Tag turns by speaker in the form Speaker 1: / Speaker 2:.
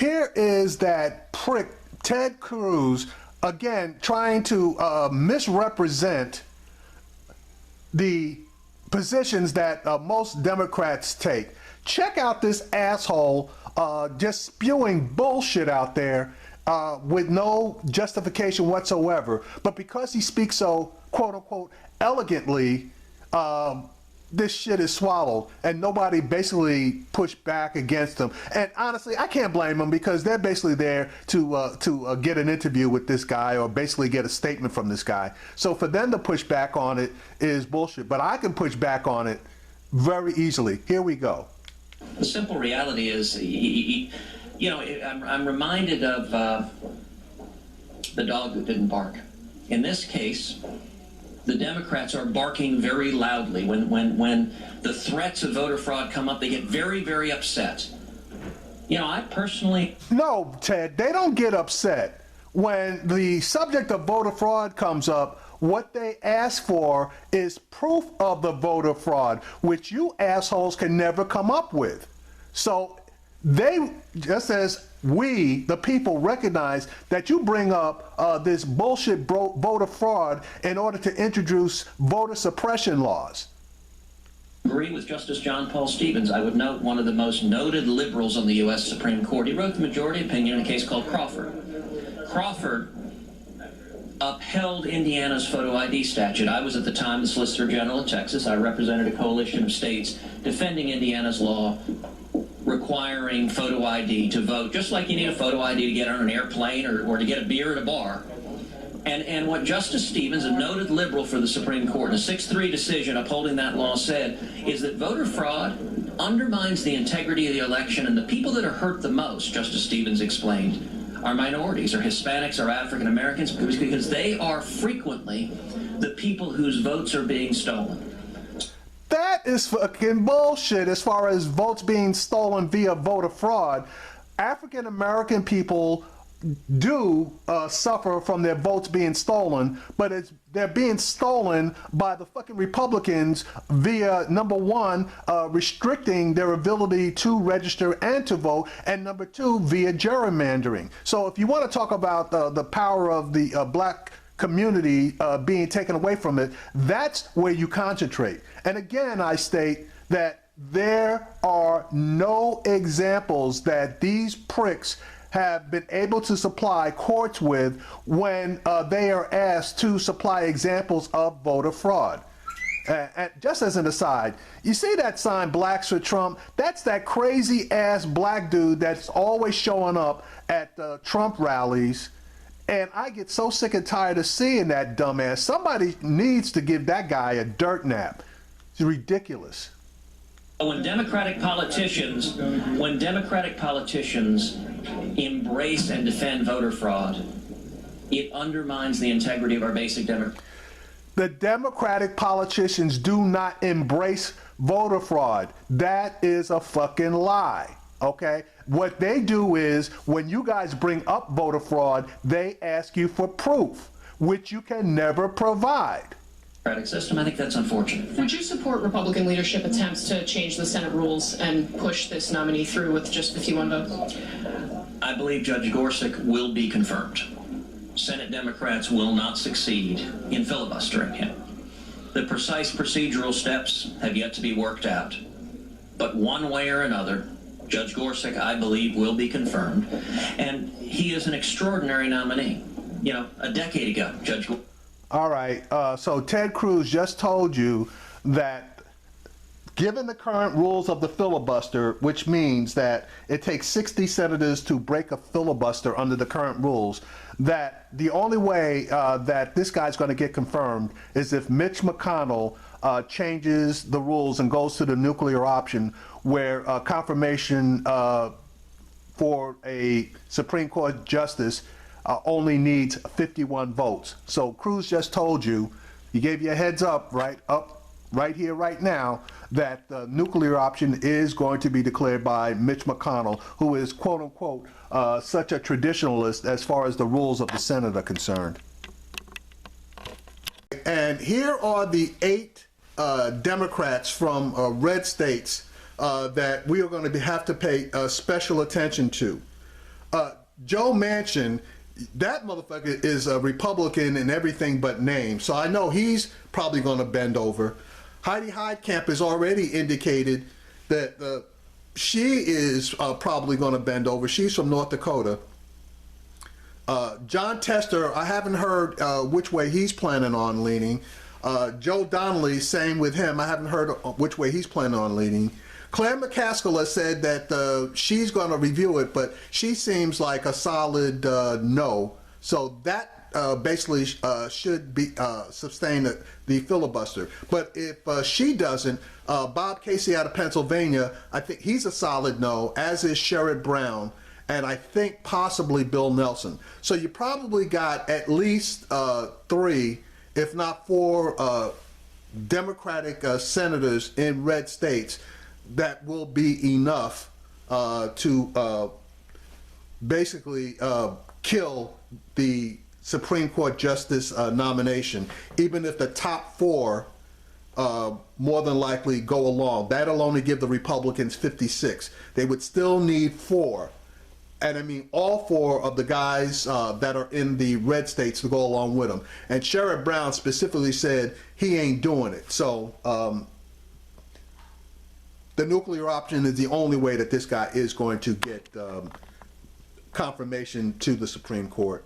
Speaker 1: here is that prick, Ted Cruz, again, trying to misrepresent the positions that most Democrats take. Check out this asshole just spewing bullshit out there with no justification whatsoever. But because he speaks so, quote unquote, elegantly, this shit is swallowed, and nobody basically pushed back against him. And honestly, I can't blame them, because they're basically there to get an interview with this guy, or basically get a statement from this guy. So for them to push back on it is bullshit. But I can push back on it very easily. Here we go.
Speaker 2: The simple reality is, you know, I'm reminded of the dog that didn't bark. In this case, the Democrats are barking very loudly. When the threats of voter fraud come up, they get very, very upset. You know, I personally...
Speaker 1: No, Ted, they don't get upset. When the subject of voter fraud comes up, what they ask for is proof of the voter fraud, which you assholes can never come up with. So they, just as we, the people, recognize that you bring up this bullshit voter fraud in order to introduce voter suppression laws.
Speaker 2: Agree with Justice John Paul Stevens. I would note one of the most noted liberals on the U.S. Supreme Court. He wrote the majority opinion in a case called Crawford. Crawford upheld Indiana's photo ID statute. I was at the time the Solicitor General of Texas. I represented a coalition of states defending Indiana's law requiring photo ID to vote, just like you need a photo ID to get on an airplane or to get a beer at a bar. And what Justice Stevens, a noted liberal for the Supreme Court, in a 6-3 decision upholding that law, said is that voter fraud undermines the integrity of the election, and the people that are hurt the most, Justice Stevens explained, are minorities, or Hispanics, or African Americans, because they are frequently the people whose votes are being stolen.
Speaker 1: That is fucking bullshit as far as votes being stolen via voter fraud. African American people do suffer from their votes being stolen, but they're being stolen by the fucking Republicans via, number one, restricting their ability to register and to vote, and number two, via gerrymandering. So if you want to talk about the power of the black community being taken away from it, that's where you concentrate. And again, I state that there are no examples that these pricks have been able to supply courts with when they are asked to supply examples of voter fraud. And just as an aside, you see that sign, Blacks for Trump? That's that crazy ass black dude that's always showing up at Trump rallies. And I get so sick and tired of seeing that dumbass. Somebody needs to give that guy a dirt nap. It's ridiculous.
Speaker 2: When Democratic politicians embrace and defend voter fraud, it undermines the integrity of our basic democracy.
Speaker 1: The Democratic politicians do not embrace voter fraud. That is a fucking lie, okay? What they do is, when you guys bring up voter fraud, they ask you for proof, which you can never provide.
Speaker 2: System. I think that's unfortunate.
Speaker 3: Would you support Republican leadership attempts to change the Senate rules and push this nominee through with just 51 votes?
Speaker 2: I believe Judge Gorsuch will be confirmed. Senate Democrats will not succeed in filibustering him. The precise procedural steps have yet to be worked out. But one way or another, Judge Gorsuch, I believe, will be confirmed. And he is an extraordinary nominee. You know, a decade ago, Judge Gorsuch.
Speaker 1: All right, so Ted Cruz just told you that given the current rules of the filibuster, which means that it takes 60 senators to break a filibuster under the current rules, that the only way that this guy's going to get confirmed is if Mitch McConnell changes the rules and goes to the nuclear option, where confirmation for a Supreme Court justice only needs 51 votes. So Cruz just told you, he gave you a heads up right here, right now, that the nuclear option is going to be declared by Mitch McConnell, who is, quote unquote, such a traditionalist as far as the rules of the Senate are concerned. And here are the 8 Democrats from red states that we are going to have to pay special attention to. Joe Manchin, that motherfucker is a Republican in everything but name. So I know he's probably going to bend over. Heidi Heitkamp has already indicated that she is probably going to bend over. She's from North Dakota. John Tester, I haven't heard which way he's planning on leaning. Joe Donnelly, same with him. I haven't heard which way he's planning on leaning. Claire McCaskill has said that she's going to review it, but she seems like a solid no. So that basically should be sustain the filibuster. But if she doesn't, Bob Casey out of Pennsylvania, I think he's a solid no, as is Sherrod Brown, and I think possibly Bill Nelson. So you probably got at least 3, if not 4, Democratic senators in red states that will be enough to basically kill the Supreme Court Justice nomination, even if the top 4 more than likely go along. That'll only give the Republicans 56. They would still need 4. And I mean, all 4 of the guys that are in the red states to go along with them. And Sherrod Brown specifically said he ain't doing it. So the nuclear option is the only way that this guy is going to get confirmation to the Supreme Court.